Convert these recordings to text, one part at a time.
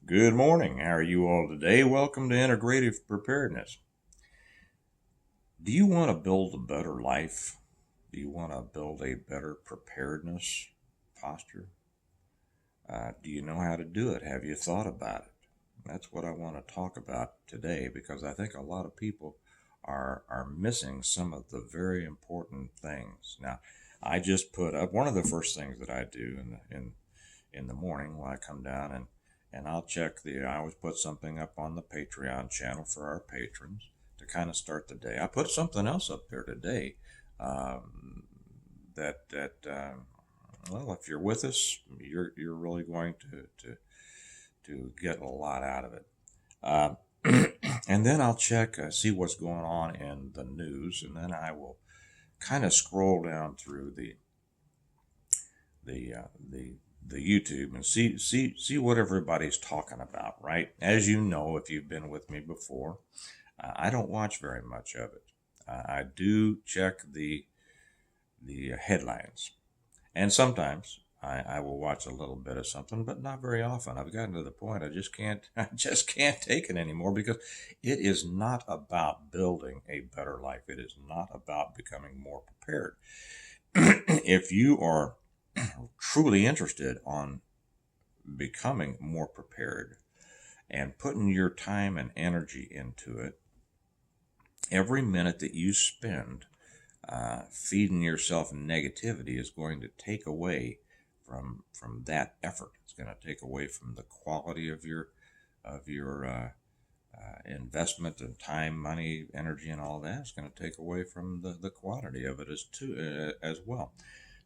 Good morning. How are you all today? Welcome to Integrative Preparedness. Do you want to build a better life? Do you want to build a better preparedness posture? Do you know how to do it? Have you thought about it? That's what I want to talk about today because I think a lot of people are missing some of the very important things. Now, I just put up one of the first things that I do in the morning when I come down and I'll check I always put something up on the Patreon channel for our patrons to kind of start the day. I put something else up there today that well, if you're with us, you're really going to get a lot out of it. Uh, and then I'll check, see what's going on in the news, and then I will kind of scroll down through the uh, the the YouTube and see what everybody's talking about. Right? As you know, if you've been with me before, I don't watch very much of it. I do check the headlines, and sometimes I will watch a little bit of something, but not very often. I've gotten to the point I just can't I just can't take it anymore because it is not about building a better life. It is not about becoming more prepared. If you are truly interested on becoming more prepared and putting your time and energy into it, every minute that you spend feeding yourself negativity is going to take away from that effort. It's going to take away from the quality of your investment and time, money, energy, and all that. It's going to take away from the quantity of it as well.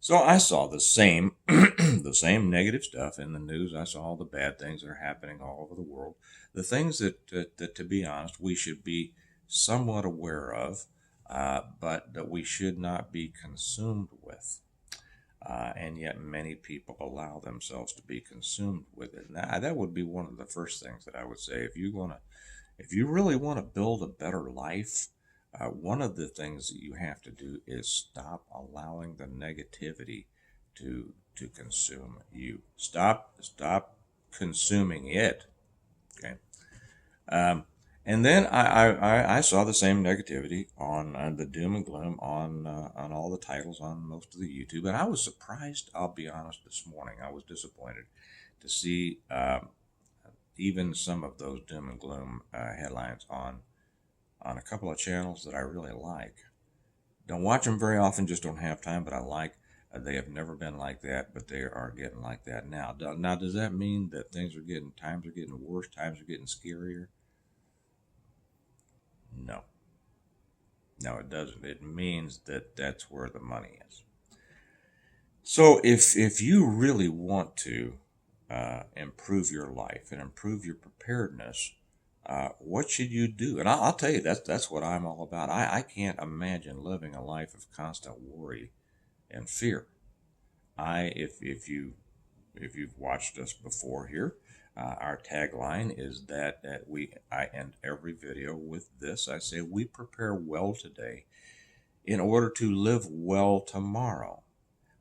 So I saw the same the same negative stuff in the news. I saw all the bad things that are happening all over the world. The things that to be honest, we should be somewhat aware of, but that we should not be consumed with. And yet many people allow themselves to be consumed with it. Now, that would be one of the first things that I would say. If you really want to build a better life, one of the things that you have to do is stop allowing the negativity to consume you. Stop consuming it. Okay. Um, and then I saw the same negativity on the doom and gloom on all the titles on most of the YouTube, and I was surprised. I'll be honest. This morning, I was disappointed to see even some of those doom and gloom headlines on a couple of channels that I really like. Don't watch them very often, just don't have time, but I like. They have never been like that, but they are getting like that now. Now, does that mean that times are getting worse, times are getting scarier? No, no, it doesn't. It means that that's where the money is. So if you really want to improve your life and improve your preparedness, what should you do? And I'll tell you that's what I'm all about. I can't imagine living a life of constant worry and fear. If you've watched us before here, our tagline is that I end every video with this. I say we prepare well today in order to live well tomorrow.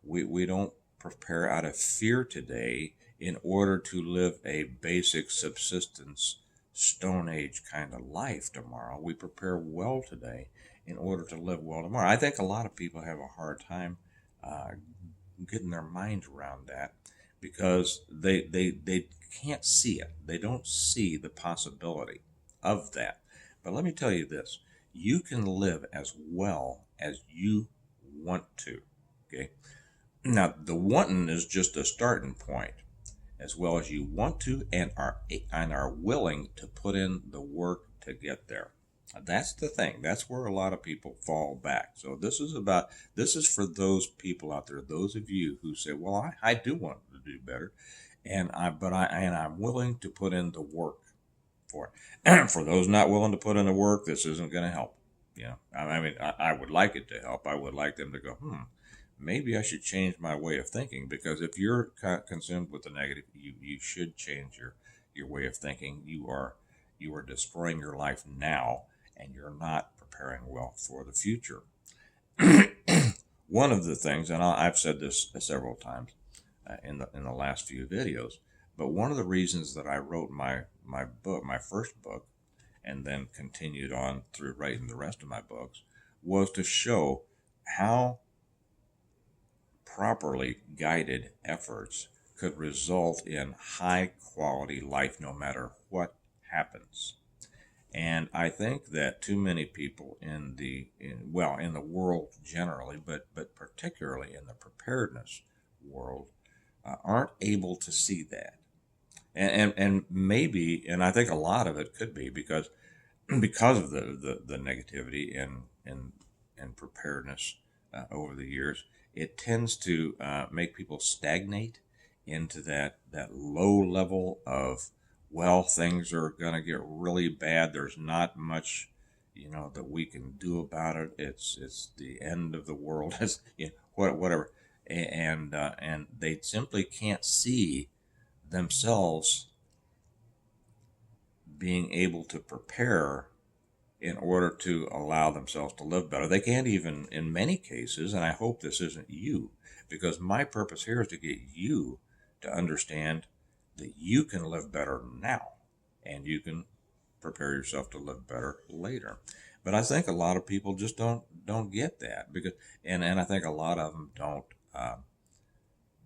We don't prepare out of fear today in order to live a basic subsistence Stone Age kind of life tomorrow. We prepare well today in order to live well tomorrow. I think a lot of people have a hard time uh, getting their minds around that because they can't see it. They don't see the possibility of that. But let me tell you this: you can live as well as you want to. Okay. Now the wanting is just a starting point, as well as you want to and are willing to put in the work to get there. That's the thing. That's where a lot of people fall back. So this is for those people out there, those of you who say, "Well, I do want to do better, I'm willing to put in the work for it." For those not willing to put in the work, this isn't going to help. I mean, I would like it to help. I would like them to go, maybe I should change my way of thinking, because if you're consumed with the negative, you should change your way of thinking. You are destroying your life now, and you're not preparing well for the future. One of the things, and I've said this several times in the last few videos, But one of the reasons that I wrote my book, my first book, and then continued on through writing the rest of my books, was to show how properly guided efforts could result in high quality life no matter what happens. And I think that too many people in the world generally, but particularly in the preparedness world, aren't able to see that. And maybe, and I think a lot of it could be because of the negativity in preparedness over the years, it tends to make people stagnate into that low level of, well, things are going to get really bad. There's not much, that we can do about it. It's the end of the world. It's, whatever, and they simply can't see themselves being able to prepare in order to allow themselves to live better. They can't even, in many cases, and I hope this isn't you, because my purpose here is to get you to understand that you can live better now and you can prepare yourself to live better later. But I think a lot of people just don't get that, because and I think a lot of them don't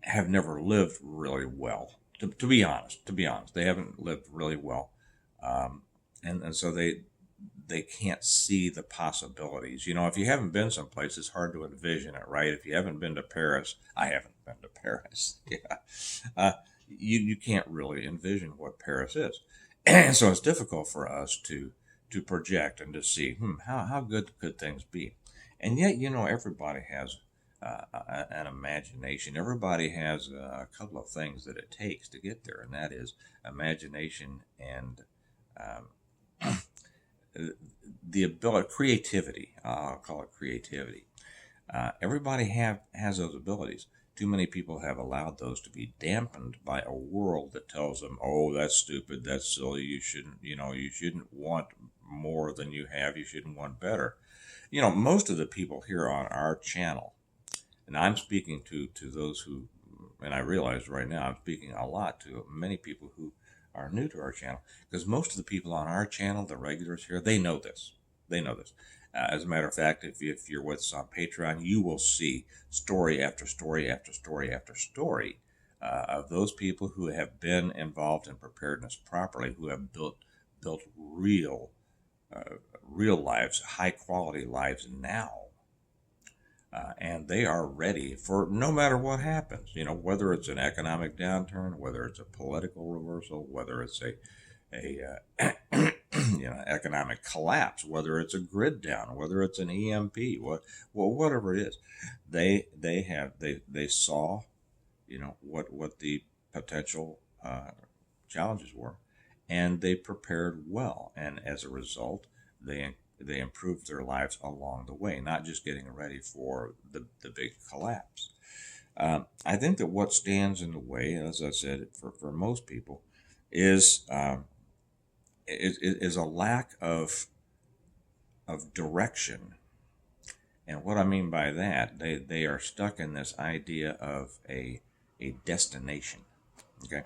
have never lived really well. To be honest, they haven't lived really well, and so they can't see the possibilities. If you haven't been someplace, it's hard to envision it, right? If you haven't been to Paris, I haven't been to Paris. Yeah, you can't really envision what Paris is, and so it's difficult for us to project and to see how good could things be, and yet everybody has an imagination. Everybody has a couple of things that it takes to get there, and that is imagination and the ability, creativity. I'll call it creativity. Everybody has those abilities. Too many people have allowed those to be dampened by a world that tells them, "Oh, that's stupid. That's silly. You shouldn't want more than you have. You shouldn't want better." Most of the people here on our channel, and I'm speaking to those who, and I realize right now I'm speaking a lot to many people who are new to our channel, because most of the people on our channel, the regulars here, they know this. As a matter of fact, if you're with us on Patreon, you will see story after story after story after story of those people who have been involved in preparedness properly, who have built real lives, high quality lives now. And they are ready for no matter what happens, whether it's an economic downturn, whether it's a political reversal, whether it's a economic collapse, whether it's a grid down, whether it's an EMP, whatever it is, they saw, what the potential challenges were, and they prepared well, and as a result, they improved their lives along the way, not just getting ready for the big collapse. I think that what stands in the way, as I said, for most people, is a lack of direction. And what I mean by that, they are stuck in this idea of a destination. Okay,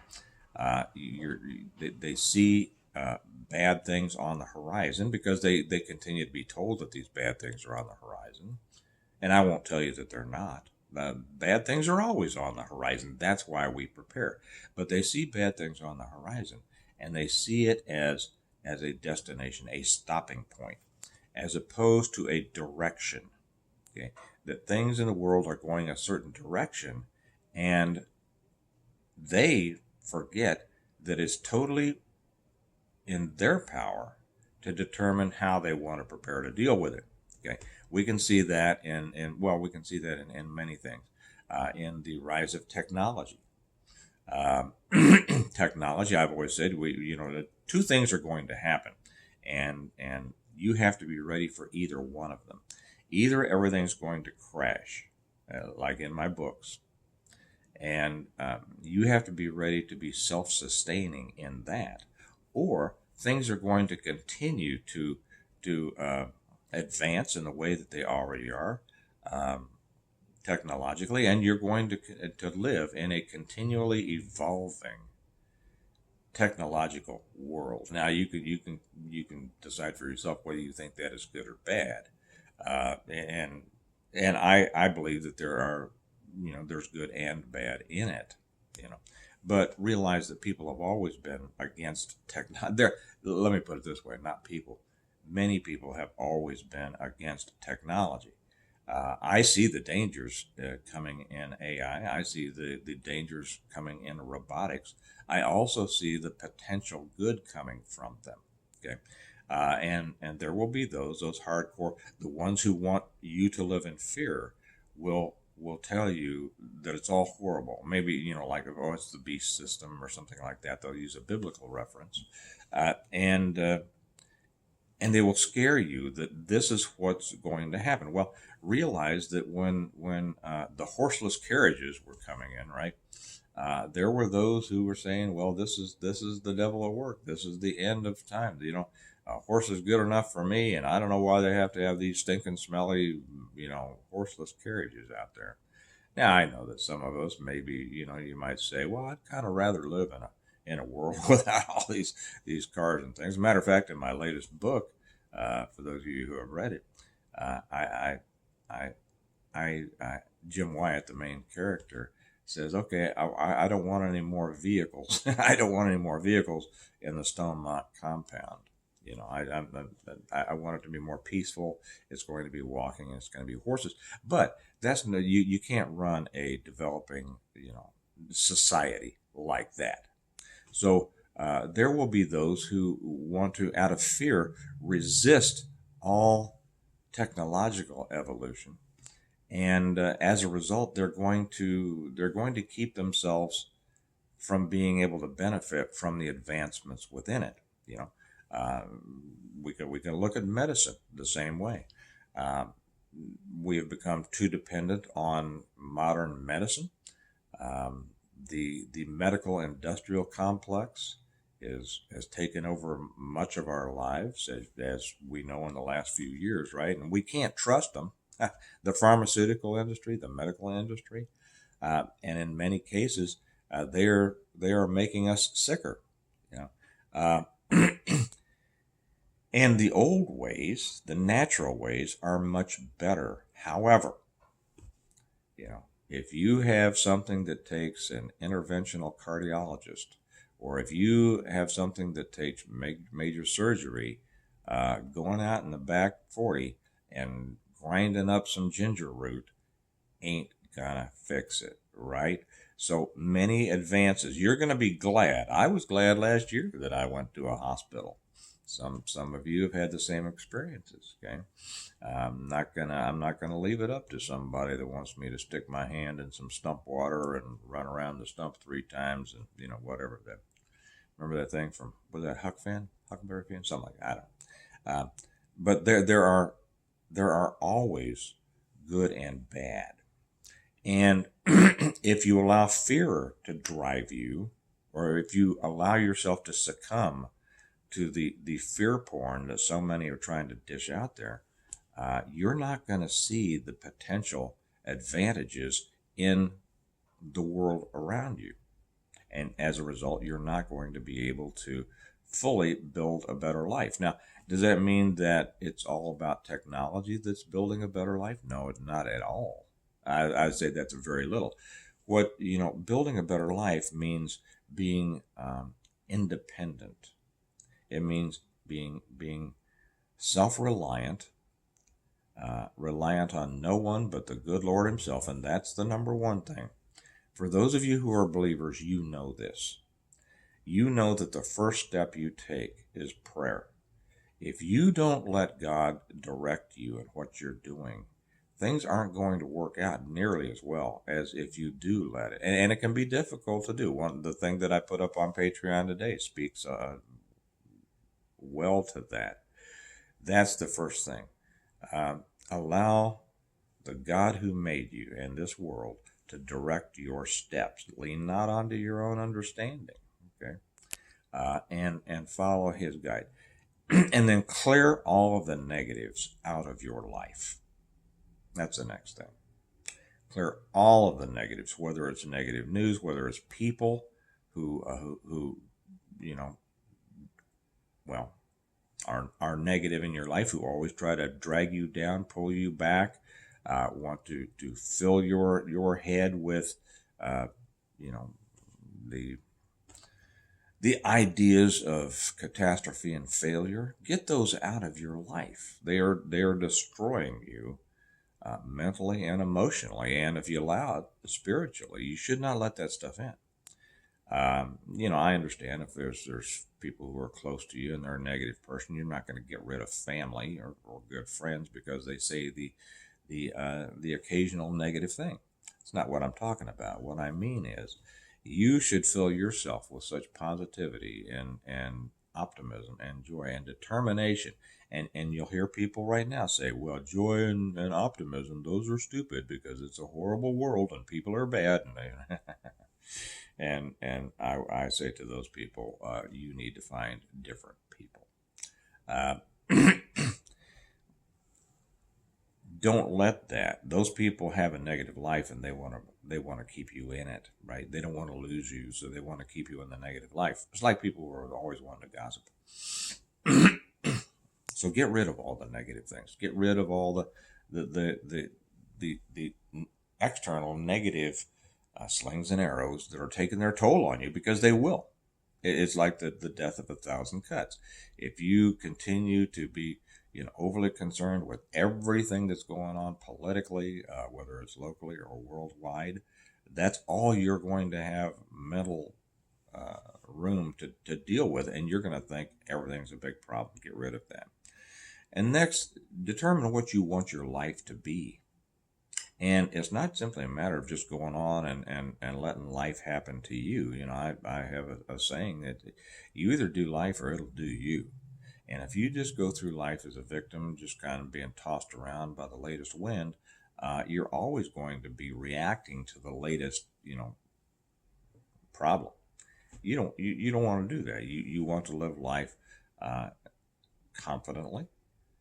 they see bad things on the horizon because they continue to be told that these bad things are on the horizon. And I won't tell you that they're not. Bad things are always on the horizon. That's why we prepare. But they see bad things on the horizon, and they see it as a destination, a stopping point, as opposed to a direction. Okay? That things in the world are going a certain direction, and they forget that it's totally in their power to determine how they want to prepare to deal with it. Okay, we can see that in many things. In the rise of technology, technology. I've always said two things are going to happen, and you have to be ready for either one of them. Either everything's going to crash, like in my books, and you have to be ready to be self-sustaining in that, or things are going to continue to advance in the way that they already are technologically, and you're going to live in a continually evolving technological world. Now you can decide for yourself whether you think that is good or bad, and I believe that there's good and bad in it, you know. But realize that people have always been against technology. There, let me put it this way: not people. Many people have always been against technology. I see the dangers coming in AI. I see the dangers coming in robotics. I also see the potential good coming from them. Okay. And there will be those hardcore, the ones who want you to live in fear will tell you that it's all horrible. Maybe, like, oh, it's the beast system or something like that. They'll use a biblical reference. And they will scare you that this is what's going to happen. Well, realize that when the horseless carriages were coming in, right? There were those who were saying, "Well, this is the devil at work. This is the end of time. A horse is good enough for me, and I don't know why they have to have these stinking, smelly, horseless carriages out there." Now, I know that some of us maybe, you might say, "Well, I'd kind of rather live in a world without all these cars and things." As a matter of fact, in my latest book, for those of you who have read it, I, I, Jim Wyatt, the main character, says, "Okay, I don't want any more vehicles. I don't want any more vehicles in the Stonemont compound. I want it to be more peaceful. It's going to be walking. It's going to be horses." But that's no, you can't run a developing, society like that. So there will be those who want to, out of fear, resist all technological evolution, and as a result, they're going to keep themselves from being able to benefit from the advancements within it. Uh, we can look at medicine the same way. We have become too dependent on modern medicine. The medical industrial complex has taken over much of our lives, as we know in the last few years, right? And we can't trust them. The pharmaceutical industry, the medical industry, and in many cases, they are making us sicker. You know, uh, and the old ways, the natural ways, are much better. However, if you have something that takes an interventional cardiologist, or if you have something that takes major surgery, going out in the back 40 and grinding up some ginger root ain't gonna fix it, right? So many advances. You're gonna be glad. I was glad last year that I went to a hospital. Some of you have had the same experiences. Okay, I'm not gonna leave it up to somebody that wants me to stick my hand in some stump water and run around the stump 3 times and whatever that. Remember that thing from, was that Huckleberry Finn, something like that. I don't know. But there are always good and bad, and if you allow fear to drive you, or if you allow yourself to succumb to the fear porn that so many are trying to dish out there, you're not going to see the potential advantages in the world around you. And as a result, you're not going to be able to fully build a better life. Now, does that mean that it's all about technology that's building a better life? No, it's not at all. I'd say that's very little. Building a better life means being independent. It means being self-reliant, reliant on no one but the good Lord himself, and that's the number one thing. For those of you who are believers, you know this. You know that the first step you take is prayer. If you don't let God direct you in what you're doing, things aren't going to work out nearly as well as if you do let it. And it can be difficult to do. The thing that I put up on Patreon today speaks well to that. That's the first thing. Allow the God who made you and this world to direct your steps. Lean not onto your own understanding, okay? And follow his guide. And then clear all of the negatives out of your life. That's the next thing. Clear all of the negatives, whether it's negative news, whether it's people who you know, well, are negative in your life, who always try to drag you down, pull you back, want to fill your head with, uh, you know, the ideas of catastrophe and failure. Get those out of your life. They are destroying you, mentally and emotionally, and if you allow it, spiritually. You should not let that stuff in. I understand if there's people who are close to you and they're a negative person, you're not going to get rid of family or good friends because they say the occasional negative thing. It's not what I'm talking about. What I mean is, you should fill yourself with such positivity and optimism and joy and determination. And you'll hear people right now say, well, joy and optimism, those are stupid because it's a horrible world and people are bad. And they, and I say to those people, you need to find different people. Uh, don't let those people have a negative life, and they want to keep you in it, right? They don't want to lose you, so they want to keep you in the negative life. It's like people who are always wanting to gossip. So get rid of all the negative things. Get rid of all the external negative slings and arrows that are taking their toll on you, because they will. It's like the death of 1,000 cuts. If you continue to be overly concerned with everything that's going on politically, whether it's locally or worldwide, that's all you're going to have mental room to deal with, and you're going to think everything's a big problem. Get rid of that. And next, determine what you want your life to be. And it's not simply a matter of just going on and letting life happen to you. I have a saying that you either do life or it'll do you. And if you just go through life as a victim, just kind of being tossed around by the latest wind, you're always going to be reacting to the latest, problem. You don't want to do that. You want to live life confidently.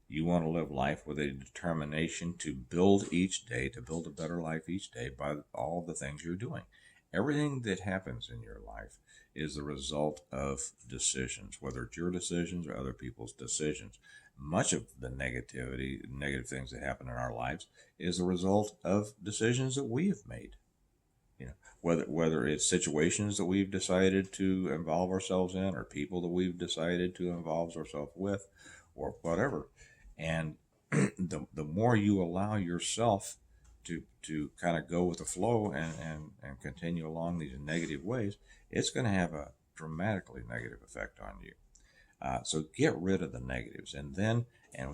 You want to live life with a determination to build each day, to build a better life each day by all the things you're doing. Everything that happens in your life is the result of decisions, whether it's your decisions or other people's decisions. Much of the negative things that happen in our lives is the result of decisions that we have made. Whether it's situations that we've decided to involve ourselves in, or people that we've decided to involve ourselves with, or whatever. And the more you allow yourself to kind of go with the flow and continue along these negative ways, it's going to have a dramatically negative effect on you. So get rid of the negatives, and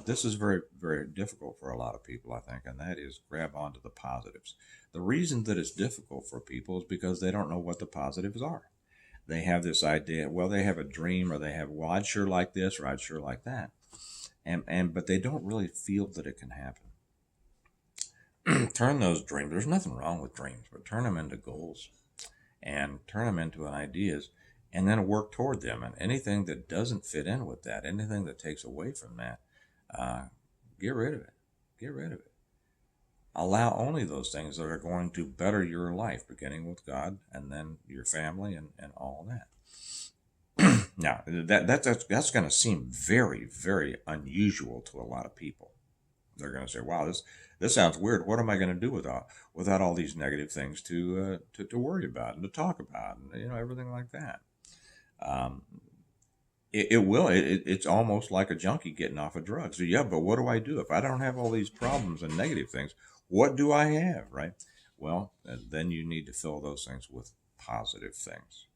this is very, very difficult for a lot of people, I think, and that is grab onto the positives. The reason that it's difficult for people is because they don't know what the positives are. They have this idea, well, they have a dream, or they have, well, I'd sure like this, or I'd sure like that. But they don't really feel that it can happen. Turn those dreams, there's nothing wrong with dreams, but turn them into goals and turn them into ideas, and then work toward them. And anything that doesn't fit in with that, anything that takes away from that, get rid of it. Get rid of it. Allow only those things that are going to better your life, beginning with God and then your family and all that. Now, that's going to seem very, very unusual to a lot of people. They're going to say, wow, this sounds weird. What am I going to do without all these negative things to worry about and to talk about, and everything like that. It's almost like a junkie getting off of drugs. So, yeah, but what do I do if I don't have all these problems and negative things? What do I have, right? Well, then you need to fill those things with positive things.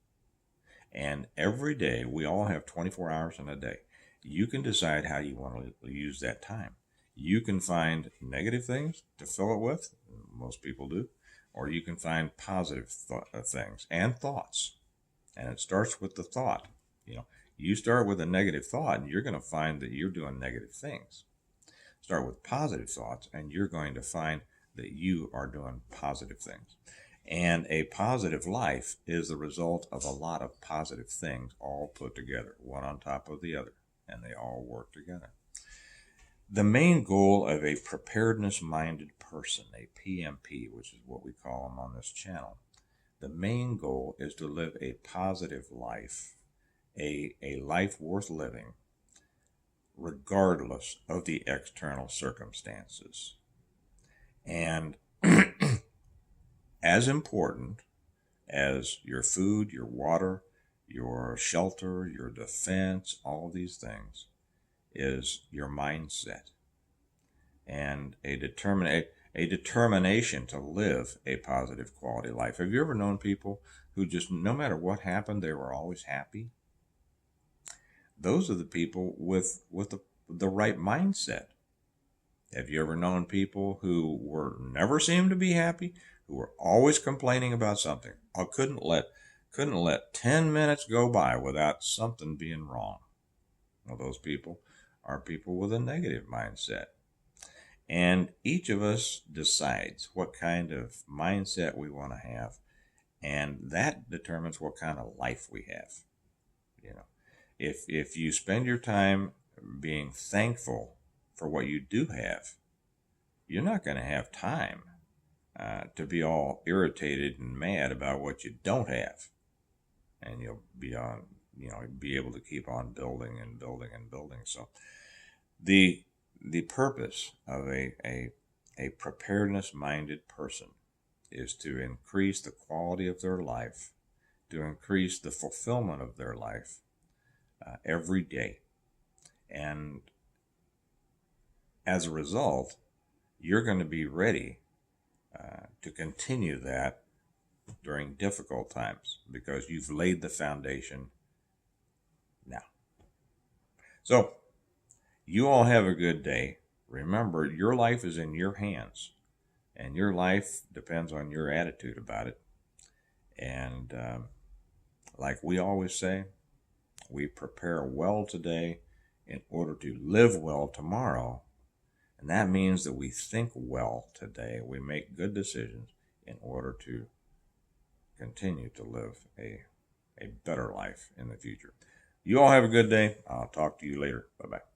And every day, we all have 24 hours in a day. You can decide how you want to use that time. You can find negative things to fill it with, most people do, or you can find positive things and thoughts. And it starts with the thought. You start with a negative thought, and you're going to find that you're doing negative things. Start with positive thoughts, and you're going to find that you are doing positive things. And a positive life is the result of a lot of positive things all put together, one on top of the other, and they all work together. The main goal of a preparedness-minded person, a PMP, which is what we call them on this channel, the main goal is to live a positive life a life worth living regardless of the external circumstances. And as important as your food, your water, your shelter, your defense, all these things, is your mindset and a determination to live a positive quality life. Have you ever known people who just, no matter what happened, they were always happy? Those are the people with the right mindset. Have you ever known people who were never seemed to be happy, who were always complaining about something? I couldn't let 10 minutes go by without something being wrong. Well, those people are people with a negative mindset. And each of us decides what kind of mindset we want to have, and that determines what kind of life we have. You know, if you spend your time being thankful for what you do have, you're not going to have time to be all irritated and mad about what you don't have, and you'll be be able to keep on building and building and building. So the purpose of a preparedness minded person is to increase the quality of their life, to increase the fulfillment of their life every day. And as a result, you're going to be ready to continue that during difficult times because you've laid the foundation now. So, you all have a good day. Remember, your life is in your hands, and your life depends on your attitude about it. And like we always say, we prepare well today in order to live well tomorrow. And that means that we think well today. We make good decisions in order to continue to live a better life in the future. You all have a good day. I'll talk to you later. Bye-bye.